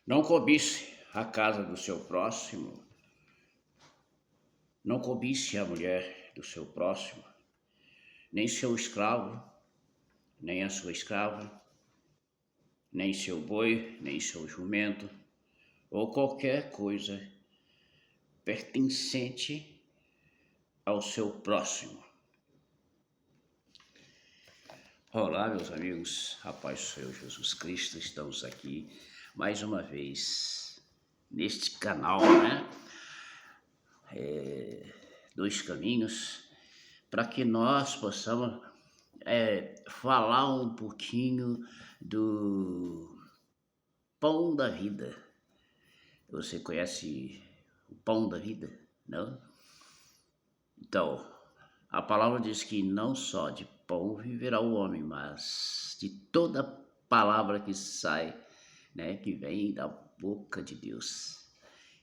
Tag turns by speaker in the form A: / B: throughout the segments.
A: Não cobice a casa do seu próximo, não cobice a mulher do seu próximo, nem seu escravo, nem a sua escrava, nem seu boi, nem seu jumento, ou qualquer coisa pertencente ao seu próximo. Olá, meus amigos, a paz do Senhor Jesus Cristo, estamos aqui mais uma vez neste canal, né? Dois caminhos, para que nós possamos falar um pouquinho do pão da vida. Você conhece o pão da vida, não? Então, a palavra diz que não só de pão viverá o homem, mas de toda palavra que sai, né, que vem da boca de Deus.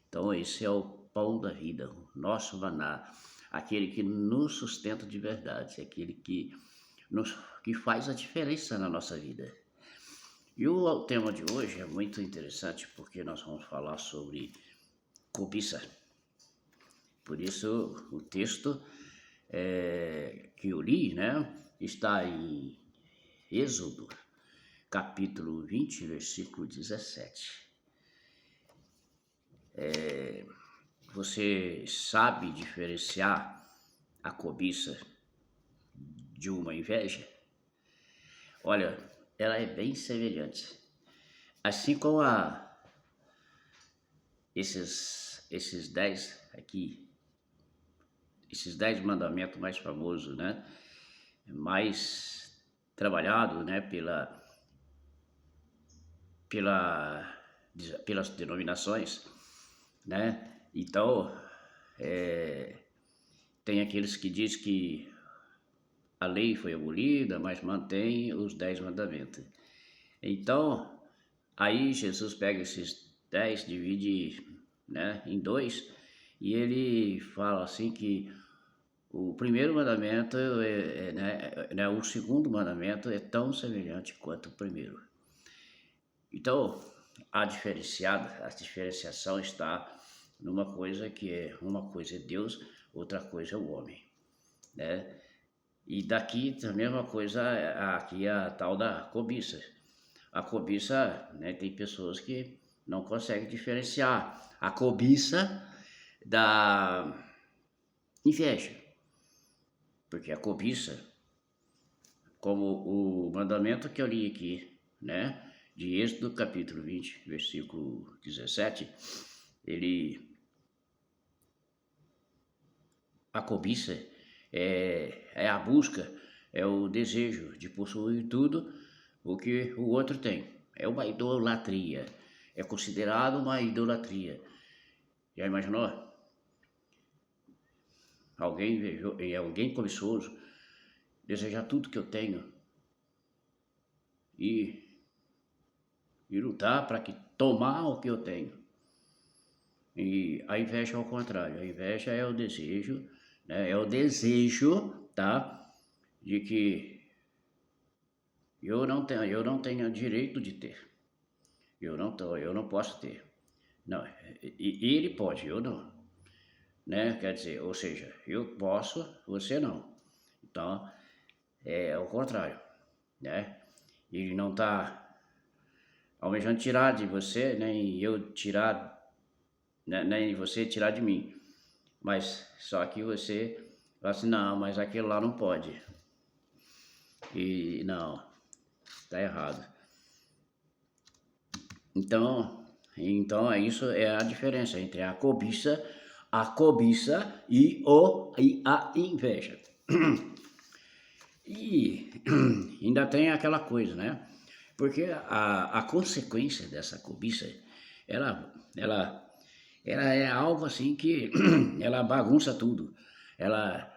A: Então, esse é o pão da vida, o nosso maná, aquele que nos sustenta de verdade, aquele que faz a diferença na nossa vida. E o tema de hoje é muito interessante porque nós vamos falar sobre cobiça. Por isso, o texto que eu li, né, está em Êxodo, capítulo 20, versículo 17. Você sabe diferenciar a cobiça de uma inveja? Olha, ela é bem semelhante. Assim como esses 10 aqui, esses 10 mandamentos mais famosos, né? Mais trabalhado, né? Pelas denominações, né? Então, tem aqueles que dizem que a lei foi abolida, mas mantém os 10 mandamentos. Então, aí Jesus pega esses 10, divide, né, em dois, e ele fala assim que o primeiro mandamento, o segundo mandamento é tão semelhante quanto o primeiro. Então, a diferenciação está numa coisa que uma coisa é Deus, outra coisa é o homem, né? E daqui a mesma coisa, aqui é a tal da cobiça. A cobiça, né, tem pessoas que não conseguem diferenciar a cobiça da inveja. Porque a cobiça, como o mandamento que eu li aqui, né, de Êxodo capítulo 20, versículo 17, a cobiça é a busca, é o desejo de possuir tudo o que o outro tem. É uma idolatria, é considerado uma idolatria. Já imaginou? Alguém cobiçoso desejar tudo que eu tenho e lutar para que tomar o que eu tenho. E a inveja é o contrário, a inveja é o desejo, né? É o desejo, tá? De que eu não tenho direito de ter. Eu não posso ter. Não, e ele pode, eu não, né? Quer dizer, ou seja, eu posso, você não. Então, é o contrário, né? Ele não está almejando tirar de você, nem eu tirar, né, nem você tirar de mim. Mas só que você fala assim, não, mas aquilo lá não pode. E não, está errado. Então isso é a diferença entre a cobiça e a inveja. E ainda tem aquela coisa, né? Porque a consequência dessa cobiça, ela é algo assim que ela bagunça tudo. Ela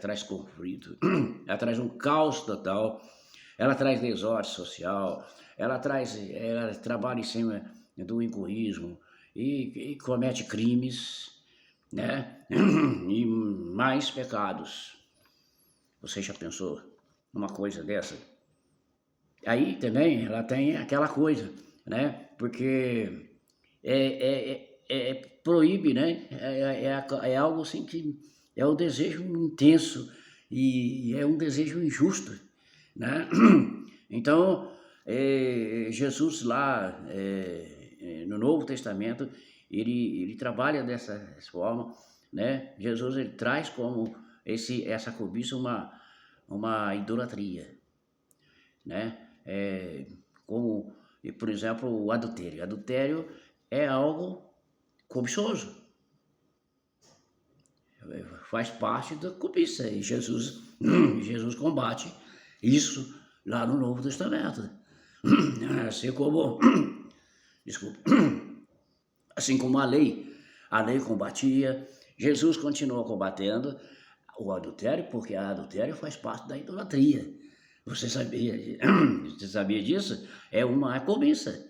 A: traz conflito, ela traz um caos total, ela traz desordem social, ela trabalha em cima do egoísmo e comete crimes, né? E mais pecados. Você já pensou numa coisa dessa? Aí também ela tem aquela coisa, né? Porque proíbe, né? É algo assim que é um desejo intenso e é um desejo injusto, né? Então, Jesus lá no Novo Testamento, ele trabalha dessa forma, né? Jesus ele traz como essa cobiça uma idolatria, né? Como, por exemplo, o adultério. Adultério é algo cobiçoso, faz parte da cobiça. E Jesus combate isso lá no Novo Testamento. Assim como, desculpa, assim como a lei combatia, Jesus continua combatendo o adultério, porque a adultério faz parte da idolatria. Você sabia, você sabia disso? É uma cobiça,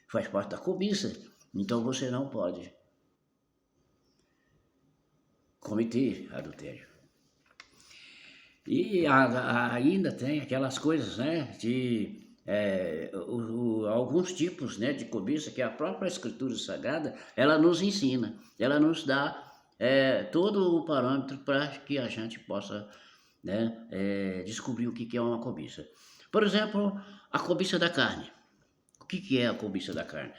A: faz parte da cobiça. Então você não pode cometer adultério. E ainda tem aquelas coisas, né, de alguns tipos, né, de cobiça que a própria Escritura Sagrada, ela nos ensina, ela nos dá todo o parâmetro para que a gente possa, né, descobrir o que é uma cobiça. Por exemplo, a cobiça da carne. O que é a cobiça da carne?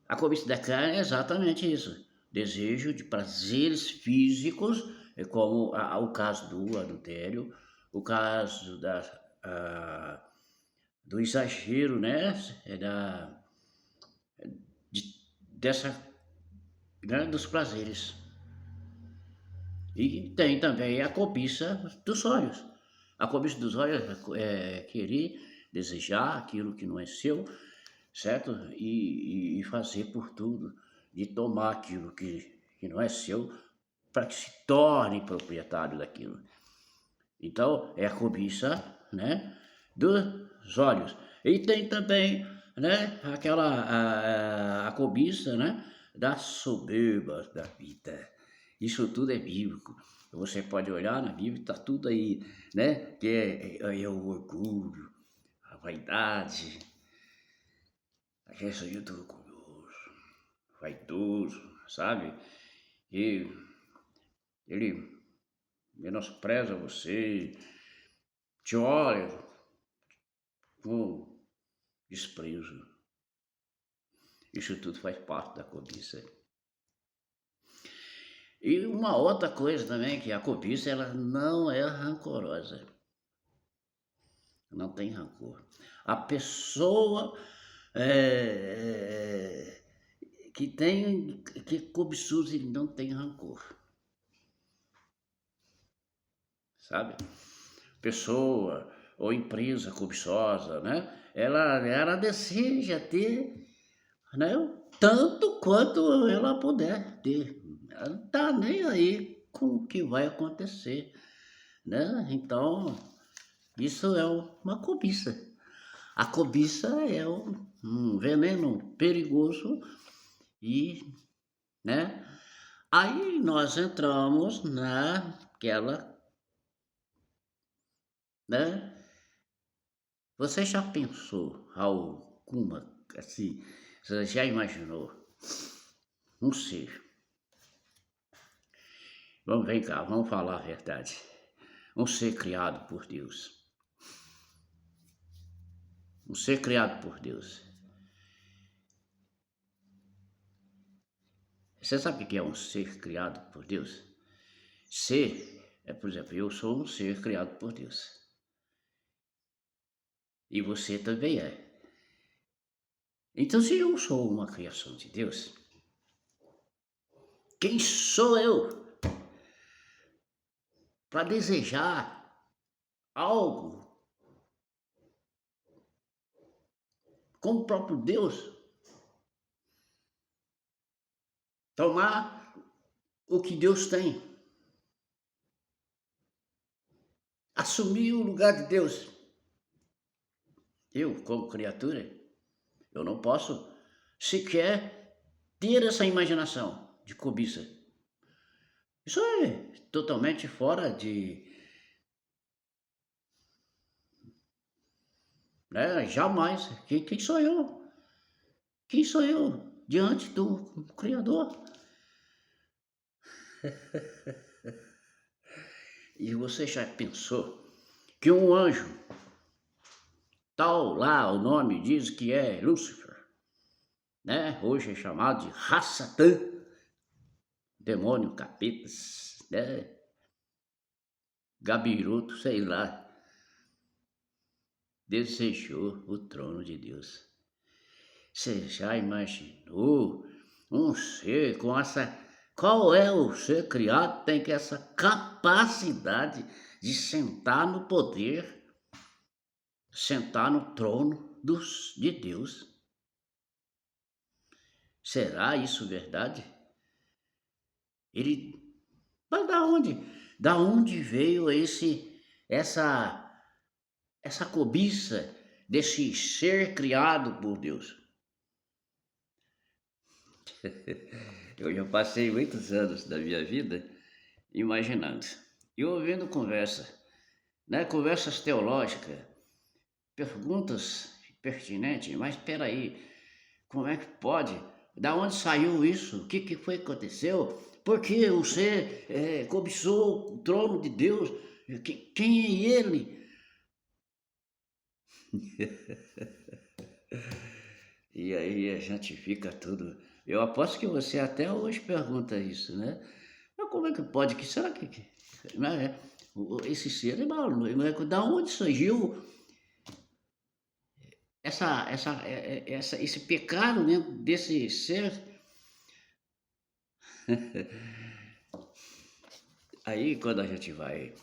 A: A cobiça da carne é exatamente isso. Desejo de prazeres físicos, como o caso do adultério, o caso do exagero, né? De, dessa, né? Dos prazeres. E tem também a cobiça dos olhos. A cobiça dos olhos é querer, desejar aquilo que não é seu, certo? E fazer por tudo, de tomar aquilo que não é seu, para que se torne proprietário daquilo. Então, é a cobiça, né, dos olhos. E tem também, né, a cobiça, né, das soberbas da vida. Isso tudo é bíblico. Você pode olhar na Bíblia, está tudo aí, né, que é o orgulho, a vaidade, a questão de orgulhoso, vaidoso, sabe? E ele menospreza você, te olha com desprezo. Isso tudo faz parte da cobiça. E uma outra coisa também, que a cobiça ela não é rancorosa. Não tem rancor. A pessoa que é cobiçoso, ele não tem rancor. Sabe? Pessoa ou empresa cobiçosa, né? Ela deseja ter, né? Tanto quanto ela puder ter. Ela não tá nem aí com o que vai acontecer, né? Então, isso é uma cobiça. A cobiça é um veneno perigoso e, né? Aí nós entramos naquela, né? Você já pensou alguma, assim, você já imaginou um ser? Vem cá, vamos falar a verdade. Um ser criado por Deus. Um ser criado por Deus. Você sabe o que é um ser criado por Deus? Ser por exemplo, eu sou um ser criado por Deus. E você também é. Então, se eu sou uma criação de Deus, quem sou eu para desejar algo como o próprio Deus? Tomar o que Deus tem. Assumir o lugar de Deus. Eu, como criatura, eu não posso sequer ter essa imaginação de cobiça. Isso é totalmente fora de, né? Jamais. Quem sou eu Quem sou eu diante do Criador? E você já pensou que um anjo, tal lá o nome diz que é Lúcifer, né? Hoje é chamado de Rassatã, demônio, capetas, né? Gabiroto, sei lá, desejou o trono de Deus. Você já imaginou um ser com essa... Qual é o ser criado que tem que essa capacidade de sentar no poder, sentar no trono de Deus? Será isso verdade? Ele... Mas da onde? Da onde veio essa cobiça desse ser criado por Deus? Eu já passei muitos anos da minha vida imaginando e ouvindo conversa, né? Conversas teológicas, perguntas pertinentes, mas espera aí, como é que pode? Da onde saiu isso? O que foi que aconteceu? Por que o ser cobiçou o trono de Deus? Quem é ele? E aí a gente fica tudo... Eu aposto que você até hoje pergunta isso, né? Mas como é que pode? Que será que né? Esse ser é maluco? Da onde surgiu esse pecado dentro desse ser? Aí quando a gente vai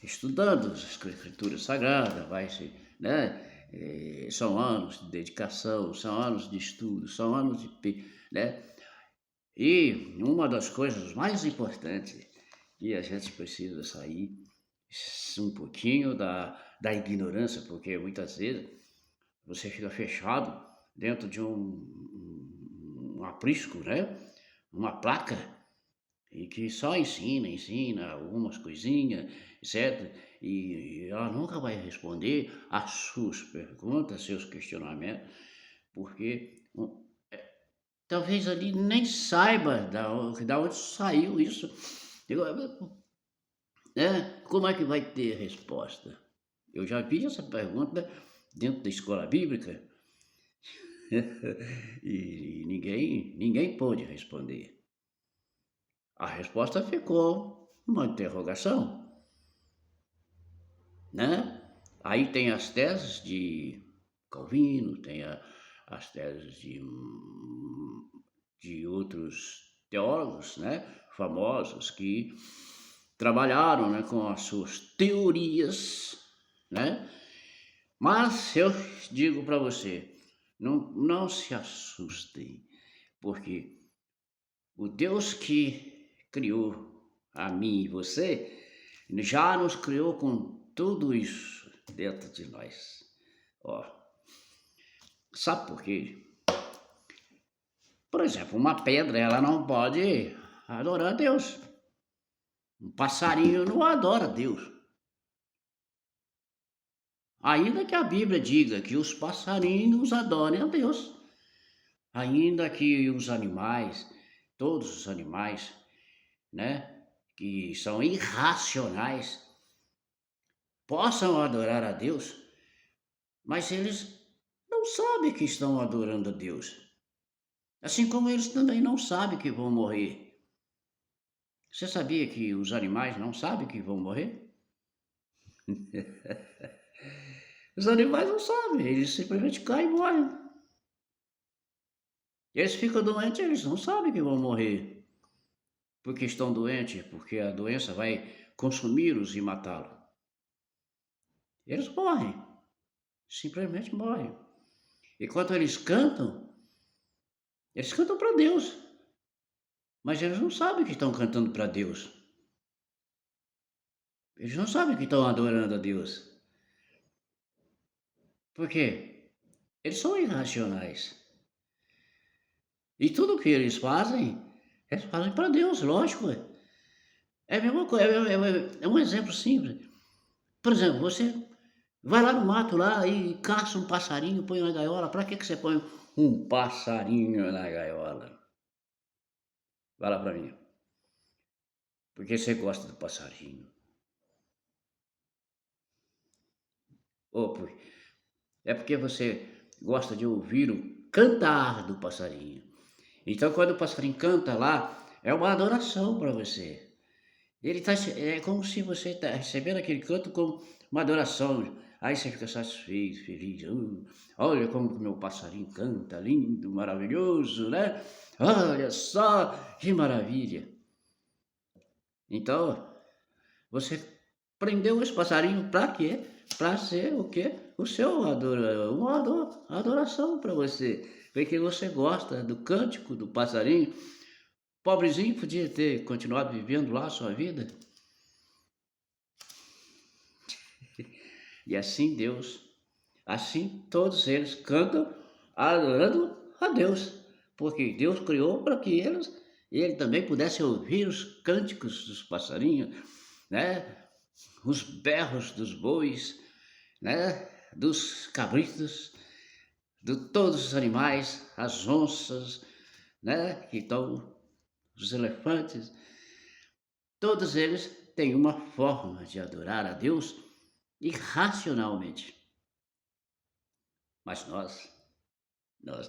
A: estudando as escrituras sagradas, vai se, né? São anos de dedicação, são anos de estudo, são anos de, né? E uma das coisas mais importantes que a gente precisa sair um pouquinho da ignorância, porque muitas vezes você fica fechado dentro de um aprisco, né? Uma placa, e que só ensina algumas coisinhas, etc. E ela nunca vai responder às suas perguntas, seus questionamentos, porque talvez ali nem saiba da onde saiu isso. Como é que vai ter resposta? Eu já vi essa pergunta dentro da escola bíblica e ninguém pôde responder. A resposta ficou uma interrogação, né? Aí tem as teses de Calvino, tem as teses de outros teólogos, né? Famosos que trabalharam, né, com as suas teorias, né? Mas eu digo para você, não se assustem, porque o Deus que criou a mim e você já nos criou com tudo isso dentro de nós. Ó, sabe por quê? Por exemplo, uma pedra, ela não pode adorar a Deus. Um passarinho não adora a Deus. Ainda que a Bíblia diga que os passarinhos adorem a Deus. Ainda que os animais, todos os animais, né, que são irracionais, possam adorar a Deus, mas eles não sabem que estão adorando a Deus. Assim como eles também não sabem que vão morrer. Você sabia que os animais não sabem que vão morrer? Os animais não sabem, eles simplesmente caem e morrem. Eles ficam doentes, eles não sabem que vão morrer. Porque estão doentes, porque a doença vai consumi-los e matá-los. Eles morrem, simplesmente morrem. E quando eles cantam para Deus. Mas eles não sabem que estão cantando para Deus. Eles não sabem que estão adorando a Deus. Por quê? Eles são irracionais. E tudo que eles fazem para Deus, lógico. É a mesma coisa, é um exemplo simples. Por exemplo, você vai lá no mato lá e caça um passarinho, põe na gaiola. Para que você põe um passarinho na gaiola? Fala pra mim. Por que você gosta do passarinho? Ou é porque você gosta de ouvir o cantar do passarinho. Então, quando o passarinho canta lá, é uma adoração para você. É como se você está recebendo aquele canto como uma adoração. Aí você fica satisfeito, feliz. Olha como que meu passarinho canta, lindo, maravilhoso, né? Olha só que maravilha. Então, você prendeu esse passarinho para quê? Para ser o quê? O seu adoração para você. Porque você gosta do cântico do passarinho. Pobrezinho podia ter continuado vivendo lá a sua vida. E assim todos eles cantam adorando a Deus, porque Deus criou para que ele também pudesse ouvir os cânticos dos passarinhos, né? Os berros dos bois, né? Dos cabritos, de todos os animais, as onças, né? Então, os elefantes, todos eles têm uma forma de adorar a Deus irracionalmente. Mas nós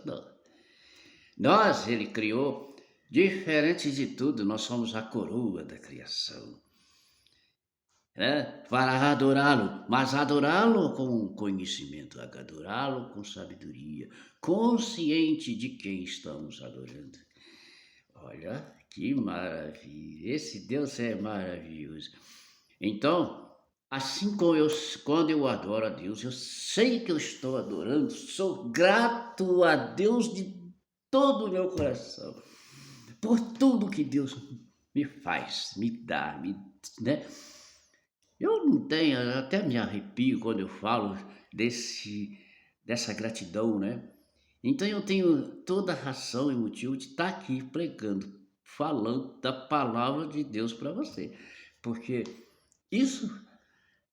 A: não. Ele criou diferente de tudo, nós somos a coroa da criação, né? Para adorá-lo, mas adorá-lo com conhecimento, adorá-lo com sabedoria, consciente de quem estamos adorando. Olha que maravilha, esse Deus é maravilhoso. Então, assim como quando eu adoro a Deus, eu sei que eu estou adorando, sou grato a Deus de todo o meu coração, por tudo que Deus me faz, me dá, né? Eu não tenho, eu até me arrepio quando eu falo dessa gratidão, né? Então eu tenho toda a razão e motivo de estar aqui pregando, falando da palavra de Deus para você, porque isso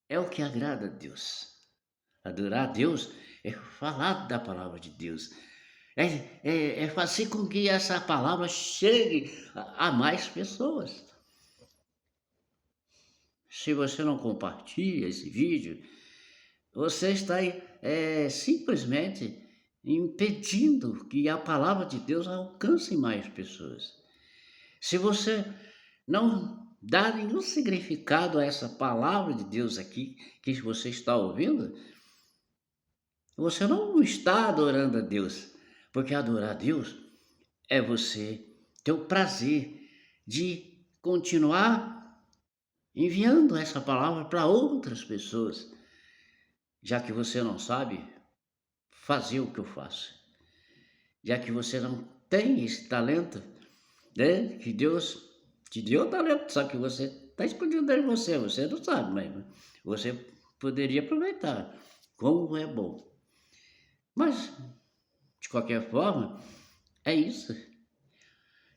A: é o que agrada a Deus. Adorar a Deus é falar da palavra de Deus. É fazer com que essa palavra chegue a mais pessoas. Se você não compartilha esse vídeo, você está simplesmente impedindo que a palavra de Deus alcance mais pessoas. Se você não dá nenhum significado a essa palavra de Deus aqui que você está ouvindo, você não está adorando a Deus, porque adorar a Deus é você ter o prazer de continuar enviando essa palavra para outras pessoas, já que você não sabe fazer o que eu faço, já que você não tem esse talento, né? Que Deus te deu o talento, só que você está escondido de você, você não sabe, mas você poderia aproveitar. Como é bom. Mas, de qualquer forma, é isso.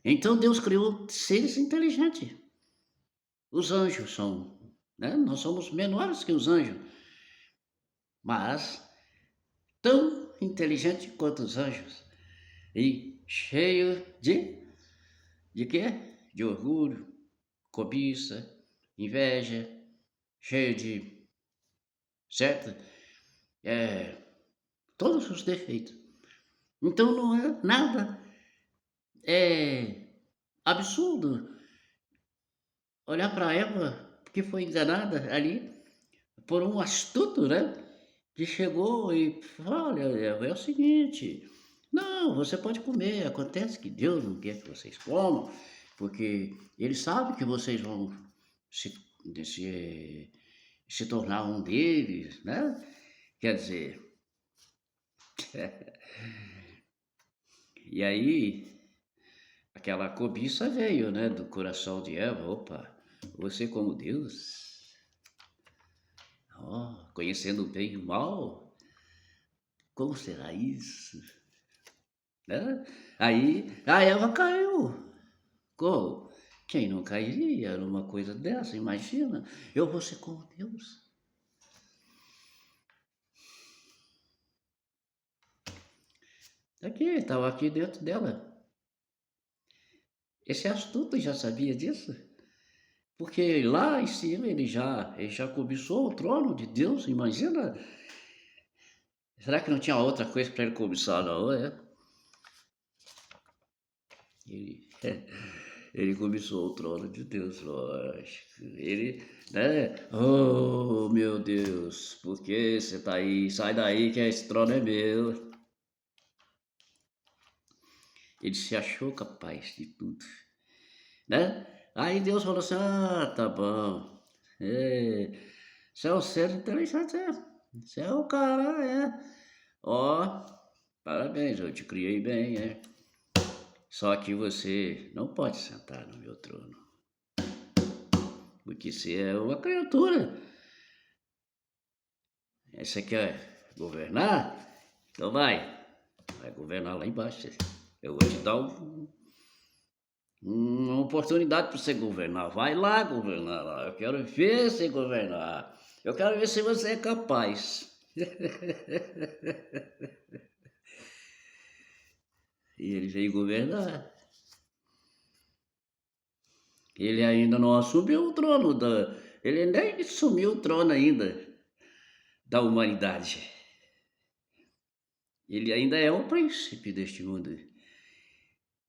A: Então Deus criou seres inteligentes. Os anjos são, né? Nós somos menores que os anjos, mas tão inteligentes quanto os anjos e cheio de quê? De orgulho, cobiça, inveja, cheio de, certo? Todos os defeitos. Então não é nada absurdo olhar para Eva, que foi enganada ali por um astuto, né? Que chegou e falou, olha, Eva, é o seguinte, não, você pode comer, acontece que Deus não quer que vocês comam, porque Ele sabe que vocês vão se, se tornar um deles, né? Quer dizer, e aí aquela cobiça veio, né, do coração de Eva, opa, você como Deus, conhecendo o bem e o mal, como será isso? Né? Aí a Eva caiu. Como? Quem não cairia numa coisa dessa? Imagina, eu vou ser como Deus. Aqui, estava aqui dentro dela. Esse astuto já sabia disso? Porque lá em cima ele já cobiçou o trono de Deus, imagina. Será que não tinha outra coisa para ele cobiçar, não? Ele, ele cobiçou o trono de Deus, lógico. Ele, né? Oh, meu Deus, por que você tá aí? Sai daí que esse trono é meu. Ele se achou capaz de tudo, né? Aí Deus falou assim: ah, tá bom. É, você é um ser inteligente, é. Você é o cara, é. Ó, parabéns, eu te criei bem, é. Só que você não pode sentar no meu trono, porque você é uma criatura. Você quer governar? Então vai governar lá embaixo. Eu vou te dar uma oportunidade para você governar. Vai lá governar lá. Eu quero ver você governar. Eu quero ver se você é capaz. E ele veio governar. Ele ainda não assumiu o trono da. Ele nem assumiu o trono ainda da humanidade. Ele ainda é o príncipe deste mundo.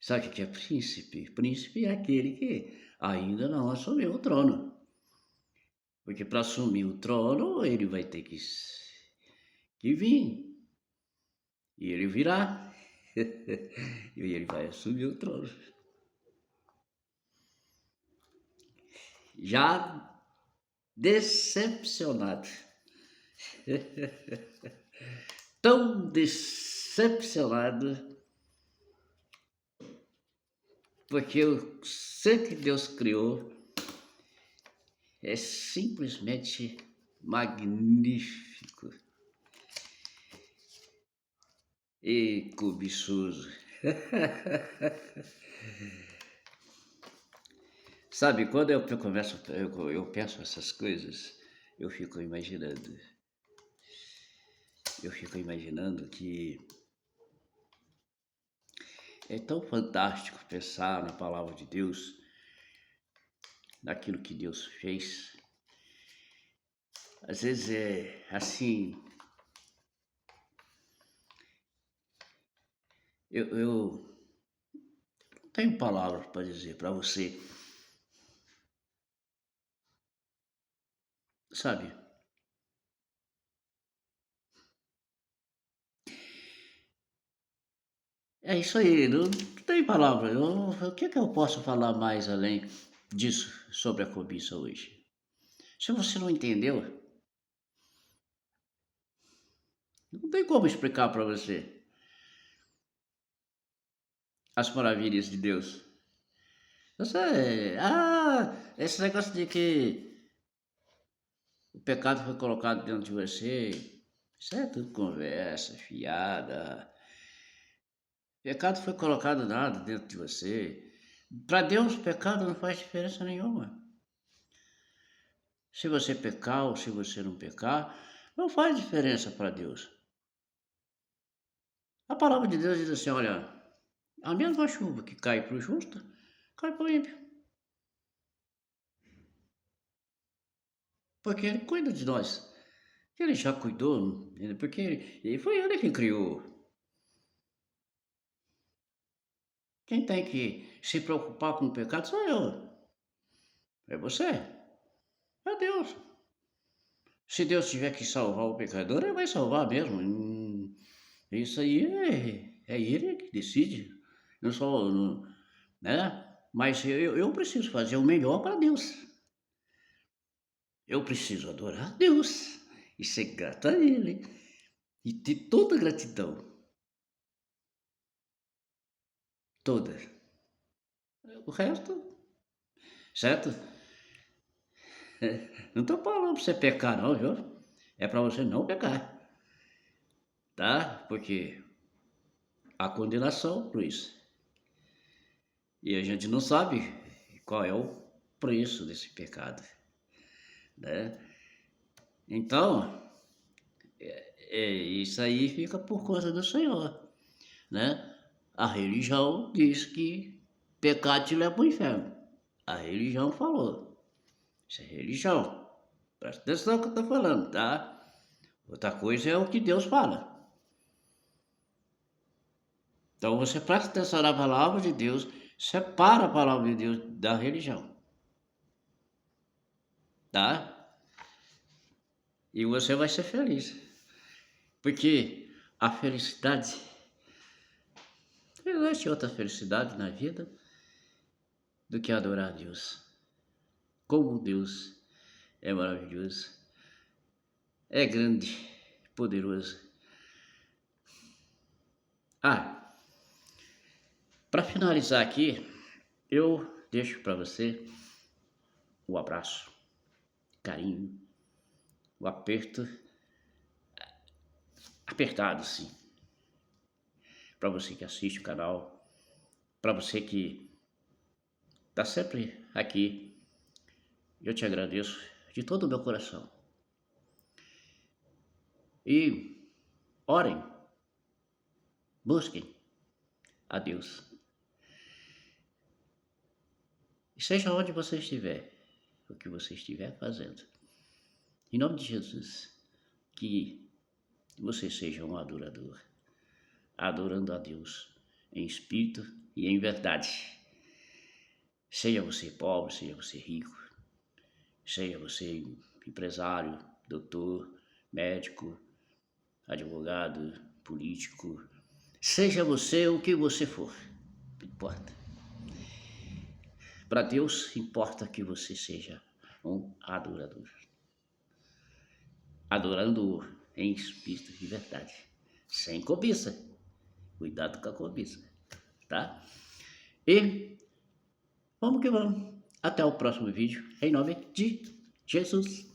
A: Sabe o que é príncipe? Príncipe é aquele que ainda não assumiu o trono. Porque para assumir o trono, ele vai ter que vir. E ele virá. E ele vai assumir o trono. Já decepcionado. Tão decepcionado. Porque o ser que Deus criou é simplesmente magnífico e cobiçoso. Sabe, quando eu converso, eu penso essas coisas, eu fico imaginando. Eu fico imaginando que é tão fantástico pensar na palavra de Deus, naquilo que Deus fez. Às vezes é assim, eu não tenho palavras para dizer para você, sabe? É isso aí, não tem palavra. O que eu posso falar mais além disso sobre a cobiça hoje? Se você não entendeu, não tem como explicar para você as maravilhas de Deus. Esse negócio de que o pecado foi colocado dentro de você, isso é tudo conversa, fiada. O pecado foi colocado nada dentro de você. Para Deus, o pecado não faz diferença nenhuma. Se você pecar ou se você não pecar, não faz diferença para Deus. A palavra de Deus diz assim: olha, a mesma chuva que cai para o justo, cai para o ímpio. Porque Ele cuida de nós. Ele já cuidou, porque foi Ele que criou. Quem tem que se preocupar com o pecado sou eu. É você. É Deus. Se Deus tiver que salvar o pecador, Ele vai salvar mesmo. Isso aí é Ele que decide. Não sou, né? Mas eu preciso fazer o melhor para Deus. Eu preciso adorar a Deus e ser grato a Ele e ter toda a gratidão. Toda. O resto, certo? Não estou falando para você pecar, não, viu? É para você não pecar, tá? Porque há condenação por isso. E a gente não sabe qual é o preço desse pecado, né? Então, isso aí fica por conta do Senhor. né? A religião diz que pecado te leva para o inferno. A religião falou. Isso é religião. Presta atenção no que eu estou falando, tá? Outra coisa é o que Deus fala. Então você presta atenção na palavra de Deus, separa a palavra de Deus da religião. Tá? E você vai ser feliz. Porque a felicidade, não existe outra felicidade na vida do que adorar a Deus. Como Deus é maravilhoso, é grande, poderoso. Para finalizar aqui, eu deixo para você o abraço, carinho, o aperto, apertado sim, para você que assiste o canal, para você que está sempre aqui, eu te agradeço de todo o meu coração. E orem, busquem a Deus. E seja onde você estiver, o que você estiver fazendo, em nome de Jesus, que você seja um adorador, adorando a Deus em espírito e em verdade. Seja você pobre, seja você rico, seja você empresário, doutor, médico, advogado, político, seja você o que você for, não importa. Para Deus importa que você seja um adorador, adorando em espírito e verdade, sem cobiça. Cuidado com a cobiça, tá? E vamos que vamos. Até o próximo vídeo, em nome de Jesus.